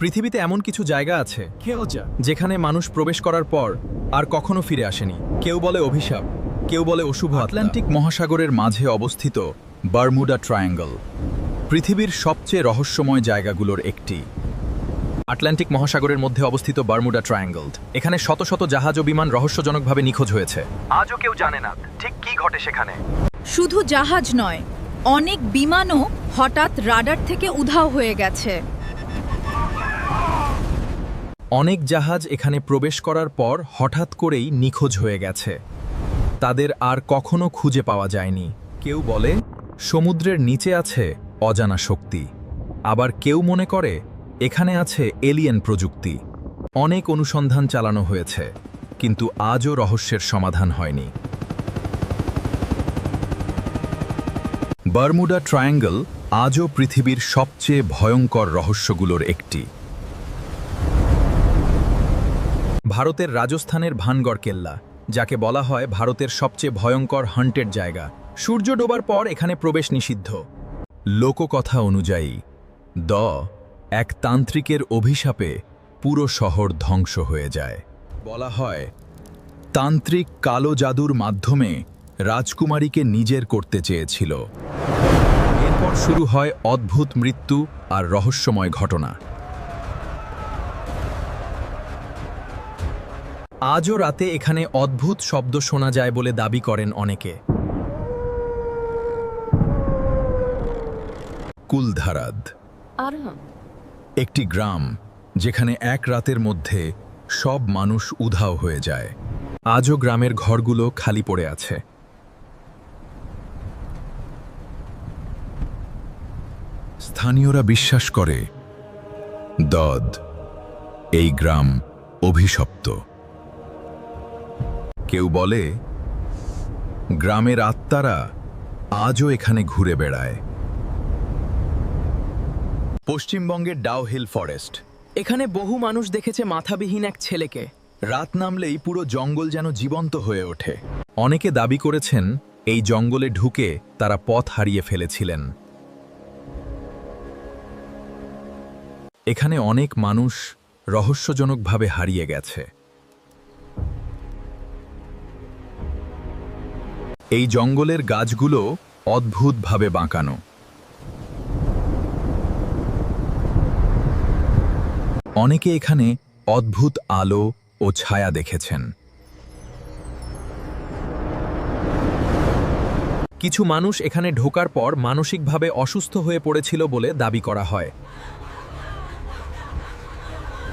পৃথিবীতে এমন কিছু জায়গা আছে যেখানে মানুষ প্রবেশ করার পর আর কখনো ফিরে আসেনি। কেউ বলে অভিশাপ, কেউ বলে অশুভ। আটলান্টিক মহাসাগরের মাঝে অবস্থিত বারমুডা ট্রায়াঙ্গল পৃথিবীর সবচেয়ে রহস্যময় জায়গাগুলোর একটি। আটলান্টিক মহাসাগরের মধ্যে অবস্থিত বারমুডা ট্রায়াঙ্গল, এখানে শত শত জাহাজ ও বিমান রহস্যজনকভাবে নিখোঁজ হয়েছে। আজও কেউ জানে না ঠিক কি ঘটে সেখানে। শুধু জাহাজ নয়, অনেক বিমানও হঠাৎ রাডার থেকে উধাও হয়ে গেছে। অনেক জাহাজ এখানে প্রবেশ করার পর হঠাৎ করেই নিখোঁজ হয়ে গেছে, তাদের আর কখনো খুঁজে পাওয়া যায়নি। কেউ বলে সমুদ্রের নিচে আছে অজানা শক্তি, আবার কেউ মনে করে এখানে আছে এলিয়েন প্রযুক্তি। অনেক অনুসন্ধান চালানো হয়েছে, কিন্তু আজও রহস্যের সমাধান হয়নি। বারমুডা ট্রায়াঙ্গল আজও পৃথিবীর সবচেয়ে ভয়ঙ্কর রহস্যগুলোর একটি। ভারতের রাজস্থানের ভানগড় কেল্লা, যাকে বলা হয় ভারতের সবচেয়ে ভয়ঙ্কর হান্টেড জায়গা, সূর্য ডোবার পর এখানে প্রবেশ নিষিদ্ধ। লোককথা অনুযায়ী এক তান্ত্রিকের অভিশাপে পুরো শহর ধ্বংস হয়ে যায়। বলা হয় তান্ত্রিক কালো জাদুর মাধ্যমে রাজকুমারীকে নিজের করতে চেয়েছিল। এরপর শুরু হয় অদ্ভুত মৃত্যু আর রহস্যময় ঘটনা। আজও রাতে এখানে অদ্ভুত শব্দ শোনা যায় বলে দাবি করেন অনেকে। কুলধারাদ একটি গ্রাম যেখানে এক রাতের মধ্যে সব মানুষ উধাও হয়ে যায়। আজও গ্রামের ঘরগুলো খালি পড়ে আছে। স্থানীয়রা বিশ্বাস করে এই গ্রাম অভিশপ্ত। কেউ বলে গ্রামের আত্মারা আজও এখানে ঘুরে বেড়ায়। পশ্চিমবঙ্গের ডাউ হিল ফরেস্ট, এখানে বহু মানুষ দেখেছে মাথাবিহীন এক ছেলেকে। রাত নামলেই পুরো জঙ্গল যেন জীবন্ত হয়ে ওঠে। অনেকে দাবি করেছেন এই জঙ্গলে ঢুকে তারা পথ হারিয়ে ফেলেছিলেন। এখানে অনেক মানুষ রহস্যজনকভাবে হারিয়ে গেছে। এই জঙ্গলের গাছগুলো অদ্ভুতভাবে বাঁকানো। অনেকে এখানে অদ্ভুত আলো ও ছায়া দেখেছেন। কিছু মানুষ এখানে ঢোকার পর মানসিকভাবে অসুস্থ হয়ে পড়েছিল বলে দাবি করা হয়।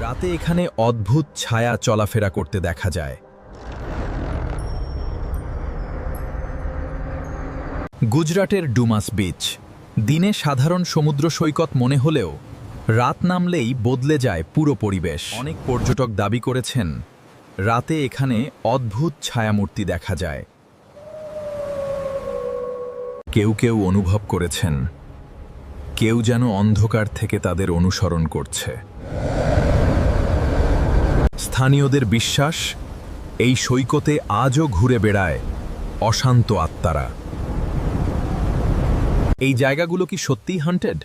রাতে এখানে অদ্ভুত ছায়া চলাফেরা করতে দেখা যায়। গুজরাটের ডুমাস বিচ দিনে সাধারণ সমুদ্র সৈকত মনে হলেও রাত নামলেই বদলে যায় পুরো পরিবেশ। অনেক পর্যটক দাবি করেছেন রাতে এখানে অদ্ভুত ছায়ামূর্তি দেখা যায়। কেউ কেউ অনুভব করেছেন কেউ যেন অন্ধকার থেকে তাদের অনুসরণ করছে। স্থানীয়দের বিশ্বাস এই সৈকতে আজও ঘুরে বেড়ায় অশান্ত আত্মারা। এই জায়গাগুলো কি সত্যিই হান্টেড,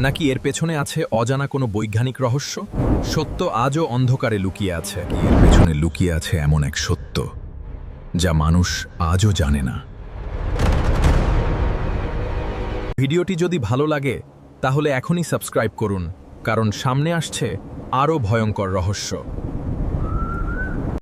নাকি এর পেছনে আছে অজানা কোনো বৈজ্ঞানিক রহস্য? সত্য আজও অন্ধকারে লুকিয়ে আছে। এর পেছনে লুকিয়ে আছে এমন এক সত্য যা মানুষ আজও জানে না। ভিডিওটি যদি ভালো লাগে তাহলে এখনই সাবস্ক্রাইব করুন, কারণ সামনে আসছে আরও ভয়ঙ্কর রহস্য।